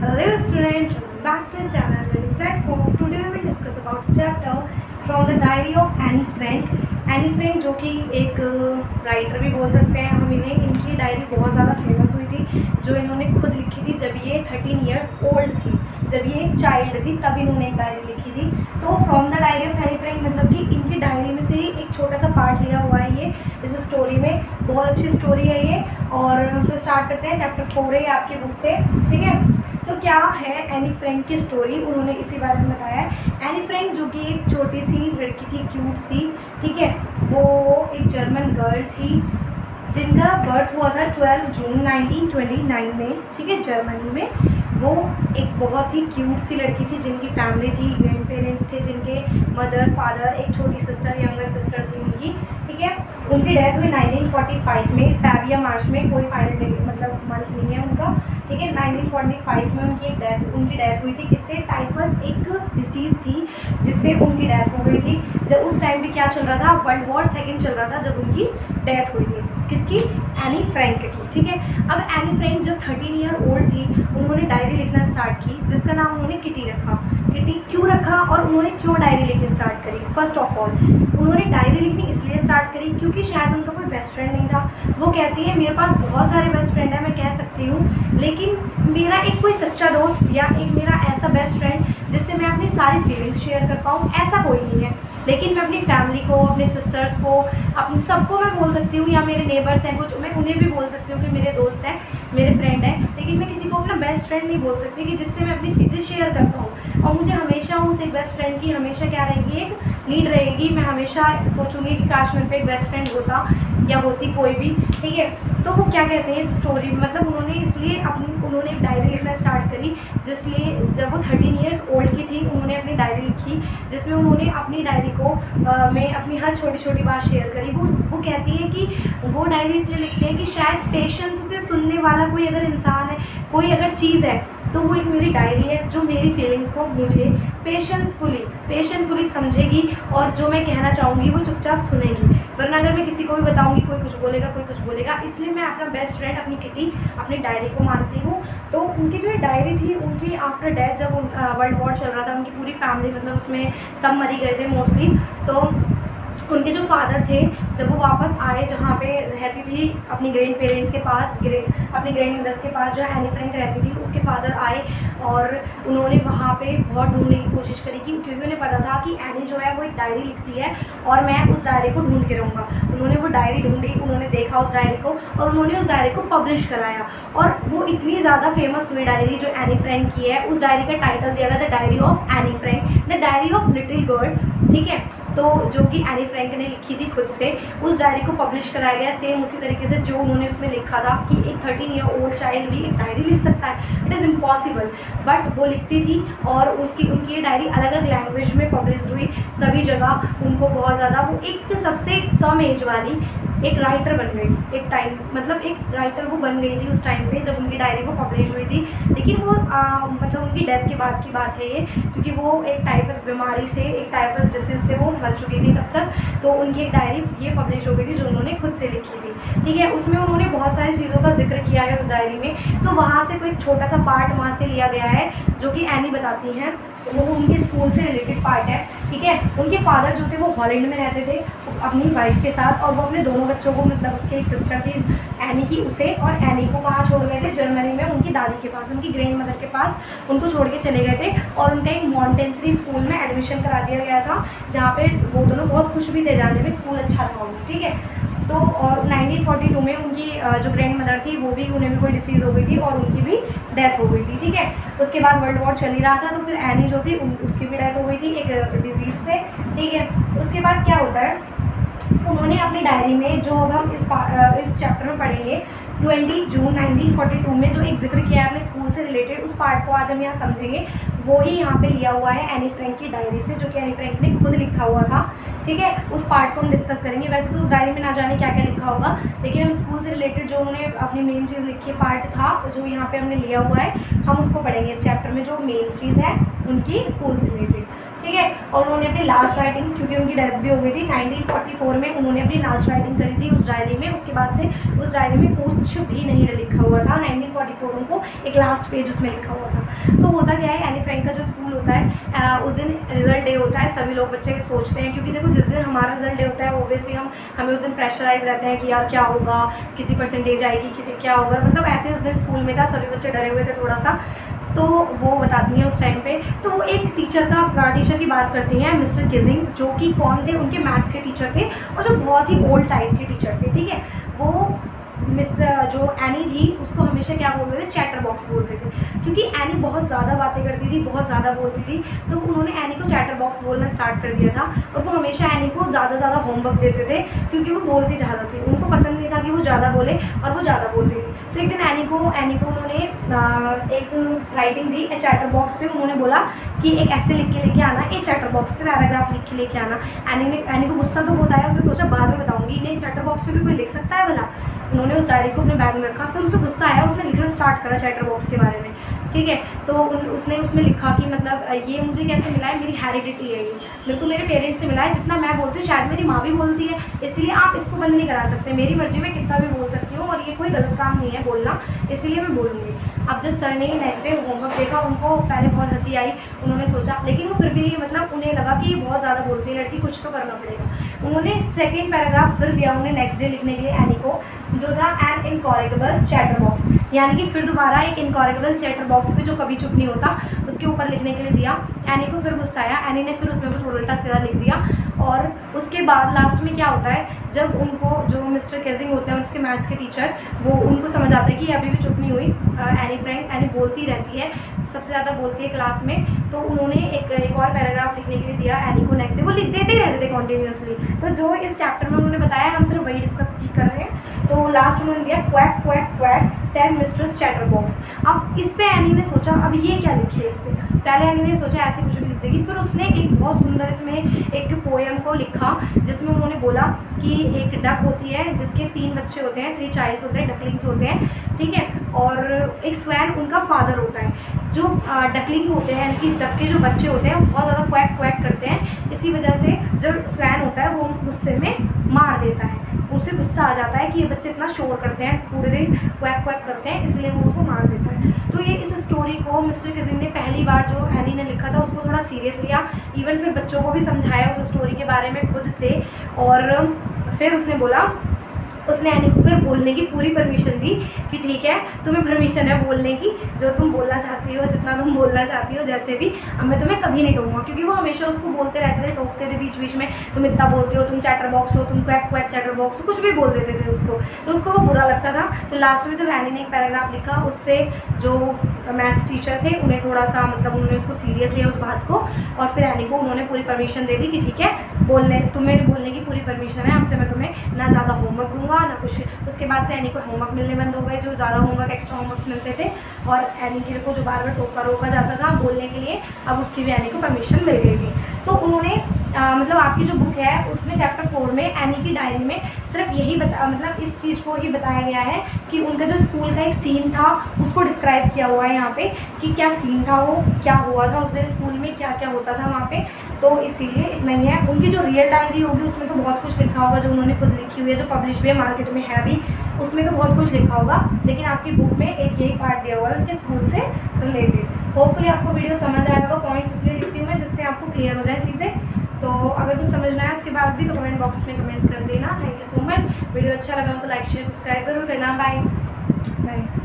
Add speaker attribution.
Speaker 1: Hello students, back to the channel learning platform. Today we will discuss about chapter from the diary of Anne Frank. Anne Frank जो कि एक writer भी बोल सकते हैं हम इन्हें। इनकी डायरी बहुत ज़्यादा फेमस हुई थी, जो इन्होंने खुद लिखी थी जब ये 13 ईयर्स ओल्ड थी, जब ये एक चाइल्ड थी तब इन्होंने एक डायरी लिखी थी। तो from the diary of Anne Frank मतलब कि इनकी डायरी में से ही एक छोटा सा पार्ट लिया हुआ है ये इस स्टोरी में। बहुत अच्छी स्टोरी है ये। और तो स्टार्ट करते हैं, चैप्टर 4 है आपकी बुक से, ठीक है। तो क्या है एनी फ्रैंक की स्टोरी, उन्होंने इसी बारे में बताया है। एनी फ्रैंक जो कि एक छोटी सी लड़की थी, क्यूट सी, ठीक है। वो एक जर्मन गर्ल थी जिनका बर्थ हुआ था 12 जून 1929 में, ठीक है, जर्मनी में। वो एक बहुत ही क्यूट सी लड़की थी जिनकी फैमिली थी, ग्रैंड पेरेंट्स थे जिनके मदर फादर, एक छोटी सिस्टर, यंगर सिस्टर थी उनकी, ठीक है। उनकी डेथ हुई 1945 में, फैबिया मार्च में, कोई फाइनल डे मतलब मंथ नहीं है उनका, ठीक है। 1945 में उनकी डेथ हुई थी। इससे टाइफस एक डिसीज़ थी जिससे उनकी डेथ हो गई थी। जब उस टाइम पे क्या चल रहा था, वर्ल्ड वॉर सेकेंड चल रहा था जब उनकी डेथ हुई थी। किसकी? एनी फ्रैंक की, ठीक है। अब एनी फ्रैंक जब 13 ईयर ओल्ड थी, उन्होंने डायरी लिखना स्टार्ट की जिसका नाम उन्होंने किटी रखा। किटी क्यों रखा और उन्होंने क्यों डायरी लिखनी स्टार्ट करी? फर्स्ट ऑफ ऑल उन्होंने डायरी लिखनी इसलिए स्टार्ट करी क्योंकि शायद उनका कोई बेस्ट फ्रेंड नहीं था। वो कहती है मेरे पास बहुत सारे बेस्ट फ्रेंड हैं, मैं कह सकती हूँ, लेकिन मेरा एक कोई सच्चा दोस्त या एक मेरा ऐसा बेस्ट फ्रेंड जिससे मैं अपनी सारी फीलिंग्स शेयर कर पाऊँ, ऐसा कोई नहीं है। लेकिन मैं अपनी फैमिली को, अपने सिस्टर्स को, अपने सबको मैं बोल सकती हूँ, या मेरे नेबर्स हैं कुछ, मैं उन्हें भी बोल सकती हूँ कि मेरे दोस्त हैं, मेरे फ्रेंड हैं, लेकिन मैं किसी को अपना बेस्ट फ्रेंड नहीं बोल सकती कि जिससे मैं अपनी चीज़ें शेयर कर पाऊँ। और मुझे हमेशा उस एक बेस्ट फ्रेंड की हमेशा क्या रहेगी, एक नीड रहेगी। मैं हमेशा सोचूंगी कि काश मेरे पे एक बेस्ट फ्रेंड होता या होती कोई भी, ठीक है। तो वो क्या कहते हैं इस स्टोरी में, मतलब उन्होंने एक डायरी लिखना स्टार्ट करी, जिसलिए जब वो 13 ईयर्स ओल्ड की थी उन्होंने अपनी डायरी लिखी जिसमें उन्होंने अपनी डायरी को में अपनी हर छोटी छोटी बात शेयर करी। वो कहती है कि वो डायरी इसलिए लिखते हैं कि शायद पेशेंस से सुनने वाला कोई अगर इंसान है, कोई अगर चीज़ है, तो वो एक मेरी डायरी है जो मेरी फीलिंग्स को मुझे पेशेंटफुली समझेगी और जो मैं कहना चाहूँगी वो चुपचाप सुनेगी। वरना अगर मैं किसी को भी बताऊँगी कोई कुछ बोलेगा। इसलिए मैं अपना बेस्ट फ्रेंड अपनी किटी, अपनी डायरी को मानती हूँ। तो उनकी जो डायरी थी, उनकी आफ्टर डेथ जब वर्ल्ड वॉर चल रहा था, उनकी पूरी फैमिली मतलब उसमें सब मरी गए थे मोस्टली। तो उनके जो फादर थे जब वो वापस आए जहाँ पे रहती थी अपनी ग्रैंड पेरेंट्स के पास, अपनी ग्रैंड मदर्स के पास जो एनी फ्रैंक रहती थी, उसके फादर आए और उन्होंने वहाँ पे बहुत ढूंढने की कोशिश करी क्योंकि उन्हें पता था कि एनी जो है वो एक डायरी लिखती है और मैं उस डायरी को ढूंढ के रहूँगा। उन्होंने वो डायरी ढूंढी, उन्होंने देखा उस डायरी को और उन्होंने उस डायरी को पब्लिश कराया। और वो इतनी ज़्यादा फेमस हुई डायरी जो एनी फ्रैंक की है। उस डायरी का टाइटल दिया गया the diary of Anne Frank, the diary of little girl, ठीक है। तो जो कि एनी फ्रैंक ने लिखी थी खुद से, उस डायरी को पब्लिश कराया गया सेम उसी तरीके से जो उन्होंने उसमें लिखा था कि एक 13 ईयर ओल्ड चाइल्ड भी एक डायरी लिख सकता है। इट इज़ इम्पॉसिबल, बट वो लिखती थी और उनकी ये डायरी अलग अलग लैंग्वेज में पब्लिश हुई सभी जगह। उनको बहुत ज़्यादा, वो एक सबसे कम एज वाली एक राइटर बन गई एक टाइम, मतलब एक राइटर वो बन गई थी उस टाइम पे जब उनकी डायरी वो पब्लिश हुई थी। लेकिन वो मतलब उनकी डेथ के बाद की बात है ये, क्योंकि वो एक टाइफस बीमारी से, एक टाइफस डिसीज से वो मर चुकी थी तब तक। तो उनकी एक डायरी ये पब्लिश हो गई थी जो उन्होंने खुद से लिखी थी, ठीक है। उसमें उन्होंने बहुत सारी चीज़ों का जिक्र किया है उस डायरी में। तो वहाँ से कोई छोटा सा पार्ट वहाँ से लिया गया है जो कि एनी बताती हैं, वो उनके स्कूल से रिलेटेड पार्ट है, ठीक है। उनके फादर जो थे वो हॉलैंड में रहते थे अपनी वाइफ के साथ, और वो अपने दोनों बच्चों को, मतलब उसके एक सिस्टर थी एनी की, उसे और एनी को वहाँ छोड़ गए थे जर्मनी में उनकी दादी के पास, उनकी ग्रैंड मदर के पास उनको छोड़ के चले गए थे। और उनका एक मॉन्टेसरी स्कूल में एडमिशन करा दिया गया था जहाँ पे वो दोनों बहुत खुश भी थे जाने में, स्कूल अच्छा था उनका, ठीक है। तो और 1942 में उनकी जो ग्रैंड मदर थी वो भी, उन्हें भी कोई डिसीज़ हो गई थी और उनकी भी डेथ हो गई थी, ठीक है। उसके बाद वर्ल्ड वॉर चल ही रहा था, तो फिर एनी जो थी उसकी भी डेथ हो गई थी एक डिजीज़ से, ठीक है। उसके बाद क्या होता है, उन्होंने अपनी डायरी में, जो अब हम इस चैप्टर में पढ़ेंगे, 20 जून 1942 में जो एक जिक्र किया है अपने स्कूल से रिलेटेड, उस पार्ट को आज हम यहाँ समझेंगे। वो ही यहाँ पे लिया हुआ है एनी फ्रैंक की डायरी से, जो कि एनी फ्रैंक ने खुद लिखा हुआ था, ठीक है। उस पार्ट को हम डिस्कस करेंगे। वैसे तो उस डायरी में ना जाने क्या क्या लिखा होगा, लेकिन हम स्कूल से रिलेटेड जो उन्होंने अपनी मेन चीज़ लिखी पार्ट था जो यहाँ पे हमने लिया हुआ है, हम उसको पढ़ेंगे इस चैप्टर में। जो मेन चीज़ है उनकी स्कूल से रिलेटेड, ठीक है। और उन्होंने अपनी लास्ट राइटिंग, क्योंकि उनकी डेथ भी हो गई थी 1944 में, उन्होंने अपनी लास्ट राइटिंग करी थी उस डायरी में। उसके बाद से उस डायरी में कुछ भी नहीं लिखा हुआ था। 1944 उनको एक लास्ट पेज उसमें लिखा हुआ था। तो होता क्या है, एनी फ्रैंक का जो स्कूल होता है उस दिन रिजल्ट डे होता है। सभी लोग बच्चे सोचते हैं, क्योंकि देखो जिस दिन हमारा रिजल्ट डे होता है ऑब्वियसली हमें उस दिन प्रेशराइज रहते हैं कि यार क्या होगा, कितनी परसेंटेज आएगी, कितनी क्या होगा, मतलब ऐसे उस दिन स्कूल में था, सभी बच्चे डरे हुए थे थोड़ा सा। तो वो बताती हैं उस टाइम पे। तो एक टीचर की बात करती हैं, मिस्टर किजिंग, जो कि कौन थे, उनके मैथ्स के टीचर थे और जो बहुत ही ओल्ड टाइप के टीचर थे, ठीक है। वो मिस जो एनी थी उसको हमेशा क्या बोलते थे, चैटर बॉक्स बोलते थे, क्योंकि एनी बहुत ज़्यादा बातें करती थी, बहुत ज़्यादा बोलती थी। तो उन्होंने एनी को चैटर बॉक्स बोलना स्टार्ट कर दिया था और वो हमेशा एनी को ज़्यादा होमवर्क देते थे, क्योंकि वो बोलती ज़्यादा थी। उनको पसंद नहीं था कि वो ज़्यादा बोले और वो ज़्यादा बोलती थी। तो एक दिन एनी को उन्होंने एक राइटिंग दी चैटर बॉक्स पे। उन्होंने बोला कि एक ऐसे लिख के लेके आना, एक चैटर बॉक्स पे पैराग्राफ लिख के लेके आना। एनी को गुस्सा तो बहुत आया, उसने सोचा बाद में बताऊंगी, नहीं चैटर बॉक्स पे भी कोई लिख सकता है भला। उन्होंने उस डायरी को अपने बैग में रखा, फिर उसे गुस्सा आया, उसने लिखना स्टार्ट करा चैटर बॉक्स के बारे में, ठीक है। तो उसने उसमें लिखा कि मतलब ये मुझे कैसे मिला है, मेरी हेरिडिटी है, ये मेरे को मेरे पेरेंट्स से मिला है। जितना मैं बोलती हूँ शायद मेरी माँ भी बोलती है, इसलिए आप इसको बंद नहीं करा सकते। मेरी मर्जी में कितना भी बोल सकती हूँ और ये कोई गलत काम नहीं है बोलना, इसलिए मैं बोलूँगी। अब जब सर ने नेक्स्ट डे होमवर्क देखा, उनको पहले बहुत हंसी आई। उन्होंने सोचा, लेकिन वो फिर भी मतलब उन्हें लगा कि ये बहुत ज़्यादा बोलती है लड़की, कुछ तो करना पड़ेगा। उन्होंने सेकेंड पैराग्राफ फिर दिया उन्हें नेक्स्ट डे लिखने के लिए एनी को, जो था एन इनकॉरेक्टेबल चैटर बॉक्स, यानी कि फिर दोबारा एक इनकॉरेक्टेबल चैटर बॉक्स पे जो कभी चुप नहीं होता उसके ऊपर लिखने के लिए दिया। एनी को फिर गुस्सा आया, एनी ने फिर उसमें कुछ उल्टा सीधा लिख दिया। और उसके बाद लास्ट में क्या होता है, जब उनको जो मिस्टर केजिंग होते हैं उसके मैथ्स के टीचर, वो उनको समझ आता है कि अभी भी चुप नहीं हुई एनी फ्रैंक, एनी बोलती रहती है, सबसे ज़्यादा बोलती है क्लास में। तो उन्होंने एक और पैराग्राफ लिखने के लिए दिया एनी को नेक्स्ट डे। वो लिख देते ही रहते थे कॉन्टीन्यूसली। तो जो इस चैप्टर में उन्होंने बताया, हम सिर्फ वही डिस्कस कर रहे हैं। तो लास्ट उन्होंने दिया quack quack quack said mistress chatter box. अब इस पे एनी ने सोचा अब ये क्या लिखे इस पे। पहले एनी ने सोचा ऐसे कुछ भी लिख देगी, फिर उसने एक बहुत सुंदर इसमें एक पोएम को लिखा, जिसमें उन्होंने बोला कि एक डक होती है जिसके 3 बच्चे होते हैं, 3 चाइल्ड्स होते हैं, डकलिंग्स होते हैं, ठीक है। और एक स्वैन उनका फादर होता है। जो डकलिंग होते हैं यानी कि डक के जो बच्चे होते हैं वो बहुत ज़्यादा क्वैक क्वैक करते हैं। इसी वजह से जो स्वैन होता है वो गुस्से में मार देता है, उसे गुस्सा आ जाता है कि ये बच्चे इतना शोर करते हैं, पूरे दिन क्वैक क्वैक करते हैं, इसलिए वो उनको मार देता है। तो ये इस स्टोरी को मिस्टर किजिंग ने पहली बार जो एनी ने लिखा था उसको थोड़ा सीरियस लिया, इवन फिर बच्चों को भी समझाया उस स्टोरी के बारे में खुद से। और फिर उसने बोला, उसने एनी को फिर बोलने की पूरी परमिशन दी कि ठीक है तुम्हें परमिशन है बोलने की, जो तुम बोलना चाहती हो, जितना तुम बोलना चाहती हो, जैसे भी, अब मैं तुम्हें कभी नहीं टोकूंगा। क्योंकि वो हमेशा उसको बोलते रहते थे, टोकते थे बीच बीच में, तुम इतना बोलते हो, तुम चैटर बॉक्स हो, तुम क्वैक क्वैक चैटर बॉक्स हो, कुछ भी बोल देते थे उसको, तो उसको वो बुरा लगता था। तो लास्ट में जब एनी ने एक पैराग्राफ लिखा, उससे जो मैथ्स टीचर थे उन्हें थोड़ा सा मतलब उन्होंने उसको सीरियस लिया उस बात को, और फिर एनी को उन्होंने पूरी परमिशन दे दी कि ठीक है तुम्हें बोलने की पूरी परमिशन है, हमसे मैं तुम्हें ना ज़्यादा होमवर्क दूंगा ना कुछ। उसके बाद से एनी को होमवर्क मिलने बंद हो गए, जो ज़्यादा होमवर्क एक्स्ट्रा होमवर्क मिलते थे, और एनी को जो बार बार रोका जाता था बोलने के लिए, अब उसकी भी एनी को परमिशन मिल गई थी। तो उन्होंने मतलब आपकी जो बुक है उसमें चैप्टर 4 में एनी की डायरी में सिर्फ यही मतलब इस चीज़ को ही बताया गया है कि उनका जो स्कूल का एक सीन था उसको डिस्क्राइब किया हुआ है यहाँ पे, कि क्या सीन था, वो क्या हुआ था उस दिन स्कूल में, क्या क्या होता था वहाँ पे। तो इसीलिए इतना ही है। उनकी जो रियल डायरी होगी उसमें तो बहुत कुछ लिखा होगा, जो उन्होंने खुद लिखी हुई है, जो पब्लिश भी है, मार्केट में है अभी, उसमें तो बहुत कुछ लिखा होगा। लेकिन आपकी बुक में एक यही पार्ट दिया हुआ है उनके स्कूल से रिलेटेड। होपफुली आपको वीडियो समझ आया होगा। पॉइंट्स इसलिए लिखती हूँ मैं जिससे आपको क्लियर हो जाए चीज़ें। तो अगर कुछ समझना है उसके बाद भी तो कमेंट बॉक्स में कमेंट कर देना। Thank you so much. Video अच्छा लगा हो तो लाइक शेयर सब्सक्राइब जरूर करना। Bye bye.